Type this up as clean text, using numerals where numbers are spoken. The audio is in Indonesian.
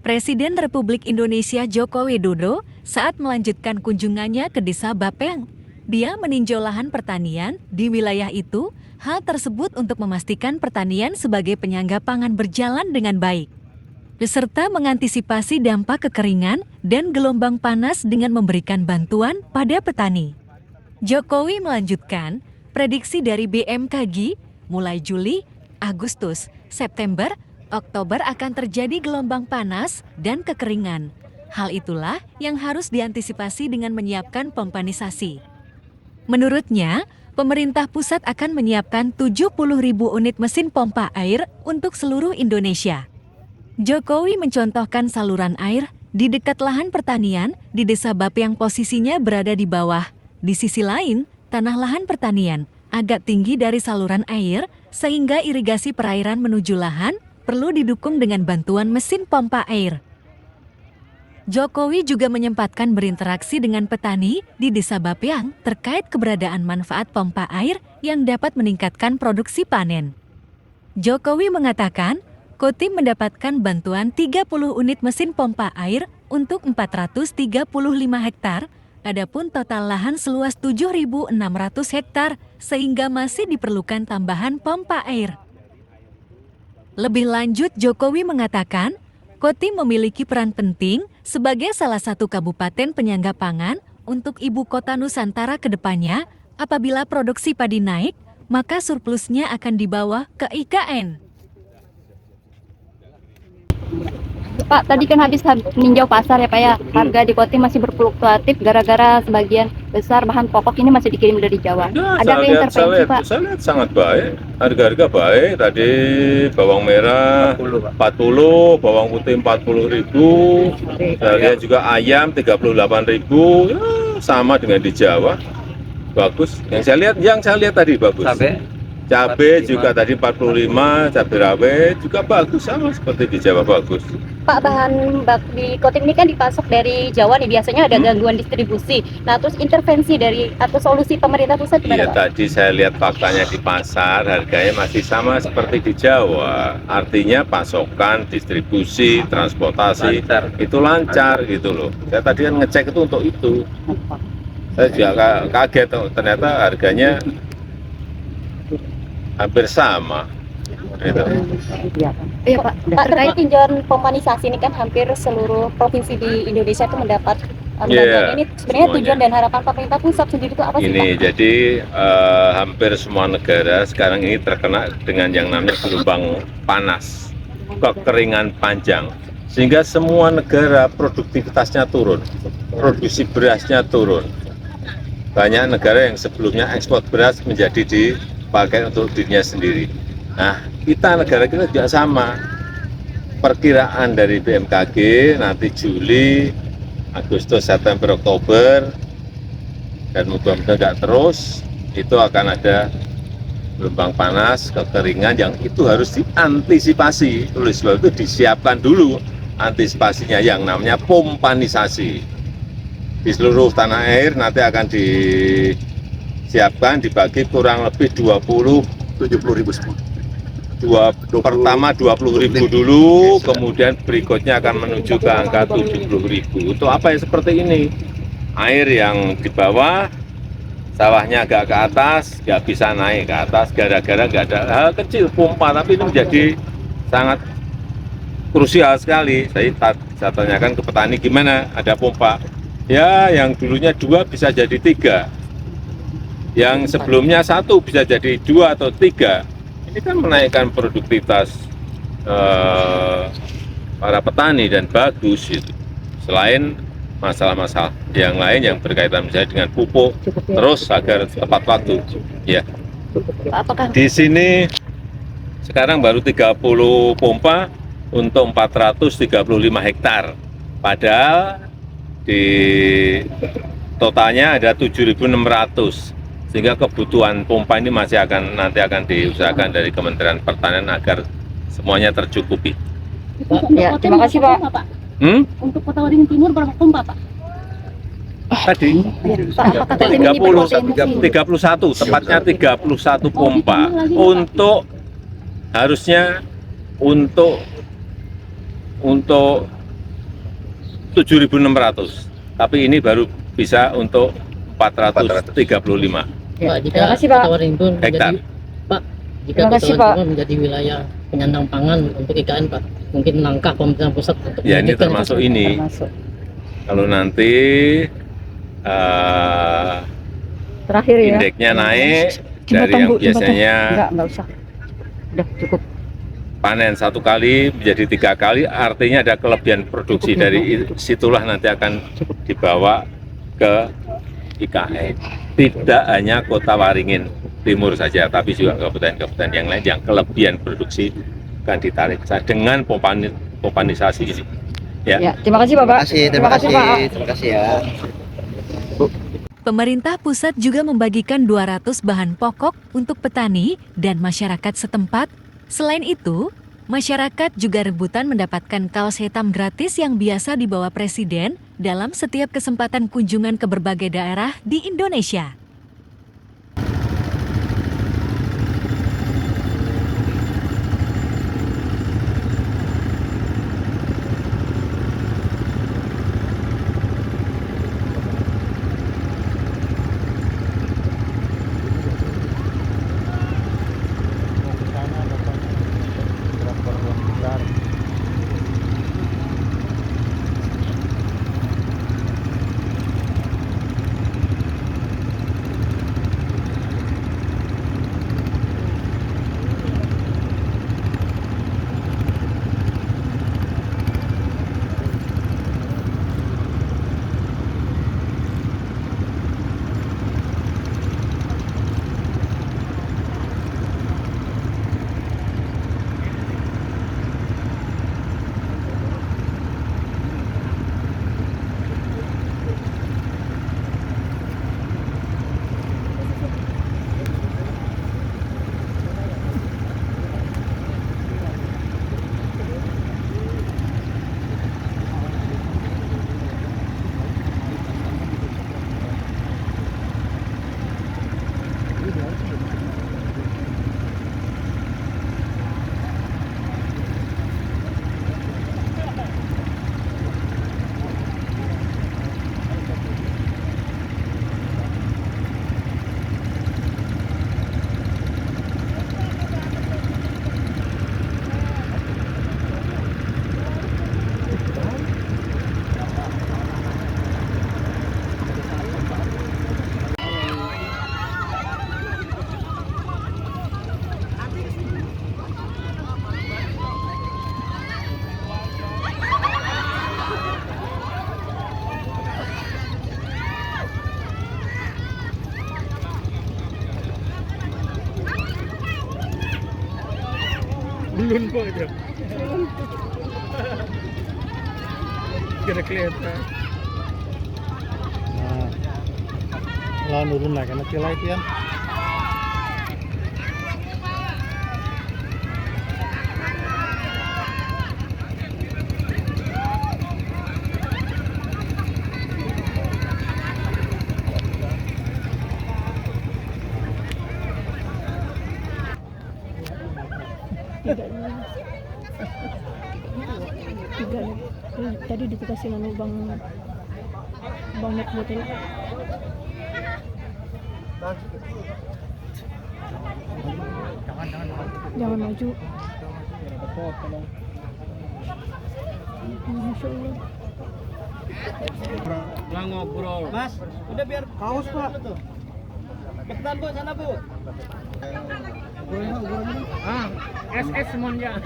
Presiden Republik Indonesia Joko Widodo saat melanjutkan kunjungannya ke Desa Bapeng. Dia meninjau lahan pertanian di wilayah itu. Hal tersebut untuk memastikan pertanian sebagai penyangga pangan berjalan dengan baik, beserta mengantisipasi dampak kekeringan dan gelombang panas dengan memberikan bantuan pada petani. Jokowi melanjutkan, prediksi dari BMKG mulai Juli, Agustus, September, Oktober akan terjadi gelombang panas dan kekeringan. Hal itulah yang harus diantisipasi dengan menyiapkan pompanisasi. Menurutnya, pemerintah pusat akan menyiapkan 70.000 unit mesin pompa air untuk seluruh Indonesia. Jokowi mencontohkan saluran air di dekat lahan pertanian di Desa Bapeng yang posisinya berada di bawah. Di sisi lain, tanah lahan pertanian agak tinggi dari saluran air sehingga irigasi perairan menuju lahan perlu didukung dengan bantuan mesin pompa air. Jokowi juga menyempatkan berinteraksi dengan petani di Desa Bapeng terkait keberadaan manfaat pompa air yang dapat meningkatkan produksi panen. Jokowi mengatakan, Kotim mendapatkan bantuan 30 unit mesin pompa air untuk 435 hektar, adapun total lahan seluas 7.600 hektar, sehingga masih diperlukan tambahan pompa air. Lebih lanjut, Jokowi mengatakan, Kotim memiliki peran penting sebagai salah satu kabupaten penyangga pangan untuk ibu kota Nusantara ke depannya. Apabila produksi padi naik, maka surplusnya akan dibawa ke IKN. Pak, tadi kan habis meninjau pasar ya Pak ya, harga di Kotim masih berfluktuatif gara-gara sebagian besar bahan pokok ini masih dikirim dari Jawa. Ya, Ada intervensi Pak? saya lihat sangat baik, harga-harga baik. Tadi bawang merah 40, bawang putih 40.000, saya lihat juga ayam 38.000, ya, sama dengan di Jawa, bagus. Yang saya lihat tadi bagus. Cabai juga tadi 45, cabai rawit juga bagus, sama seperti di Jawa, bagus. Pak, bahan di Kotim ini kan dipasok dari Jawa nih, biasanya ada gangguan distribusi. Nah, terus intervensi dari atau solusi pemerintah pusat gimana Iya, Pak? tadi saya lihat faktanya di pasar, harganya masih sama seperti di Jawa. Artinya pasokan, distribusi, transportasi, itu lancar gitu loh. Saya tadi kan ngecek itu untuk itu. Saya juga kaget, ternyata harganya hampir sama. Gitu. Iya Pak, terkait tinjauan pompanisasi ini kan hampir seluruh provinsi di Indonesia itu mendapat bantuan ini. Sebenarnya semuanya. tujuan dan harapan pemerintah pusat sendiri itu apa sih Pak? Ini jadi hampir semua negara sekarang ini terkena dengan yang namanya gelombang panas, kekeringan panjang, sehingga semua negara produktivitasnya turun, produksi berasnya turun. Banyak negara yang sebelumnya ekspor beras menjadi dipakai untuk dirinya sendiri. Nah, negara kita juga sama. Perkiraan dari BMKG nanti Juli, Agustus, September, Oktober, dan mudah-mudahan nggak terus, itu akan ada gelombang panas, kekeringan yang itu harus diantisipasi. Oleh sebab itu disiapkan dulu antisipasinya yang namanya pompanisasi. Di seluruh tanah air nanti akan disiapkan, dibagi kurang lebih 70.000 semua. Pertama 20.000 dulu, kemudian berikutnya akan menuju ke angka 70.000. Untuk apa ya seperti ini? Air yang di bawah, sawahnya agak ke atas, nggak bisa naik ke atas gara-gara nggak ada hal kecil pompa, tapi ini menjadi sangat krusial sekali. Saya tanyakan ke petani gimana ada pompa. Ya, yang dulunya 2 bisa jadi 3, yang sebelumnya 1 bisa jadi 2 atau 3. Ini kan menaikkan produktivitas para petani dan bagus itu. Selain masalah-masalah yang lain yang berkaitan misalnya dengan pupuk, terus agar tepat waktu. Ya. Apakah Di sini sekarang baru 30 pompa untuk 435 hektar. Padahal di totalnya ada 7.600. Sehingga kebutuhan pompa ini nanti akan diusahakan dari Kementerian Pertanian agar semuanya tercukupi. Ya, terima kasih Pak. Untuk Kota Waringin Timur berapa pompa Pak? Tadi Pak, apakah Kotim ini 31, tepatnya 31 pompa untuk harusnya untuk 7.600, tapi ini baru bisa untuk 435 Pak, jika Terima kasih, Pak. Kota Waringin hektar. Pak, jika Terima Kota kasih, Waringin Pak. menjadi wilayah penyandang pangan untuk IKN, Pak, mungkin langkah pemerintah pusat untuk Ya ini melanjutkan termasuk itu, Pak. ini. Termasuk. Kalau nanti Terakhir ya. indeksnya naik Jembatan, dari yang Bu, jembatan. biasanya Enggak usah. Udah cukup. panen 1 kali menjadi 3 kali, artinya ada kelebihan produksi. Cukup, Dari Pak. situlah nanti akan dibawa ke IKN. Tidak hanya Kota Waringin Timur saja, tapi juga kabupaten-kabupaten yang lain yang kelebihan produksi akan ditarik dengan pompanisasi ini. Ya. Ya, terima kasih Bapak. Terima kasih Pak. terima kasih ya. Pemerintah pusat juga membagikan 200 bahan pokok untuk petani dan masyarakat setempat. Selain itu, masyarakat juga rebutan mendapatkan kaos hitam gratis yang biasa dibawa Presiden dalam setiap kesempatan kunjungan ke berbagai daerah di Indonesia. Belum kok itu. Kira kelihatan. Nah, lawan nurun lah karena tilai itu ya. Tiga tadi dikasih lalu bang net botol. Jangan maju. Masya Allah. Pulang ngobrol. Mas, udah biar kaos Pak. Cepetan Bu, sana Bu. Ah, SS semuanya.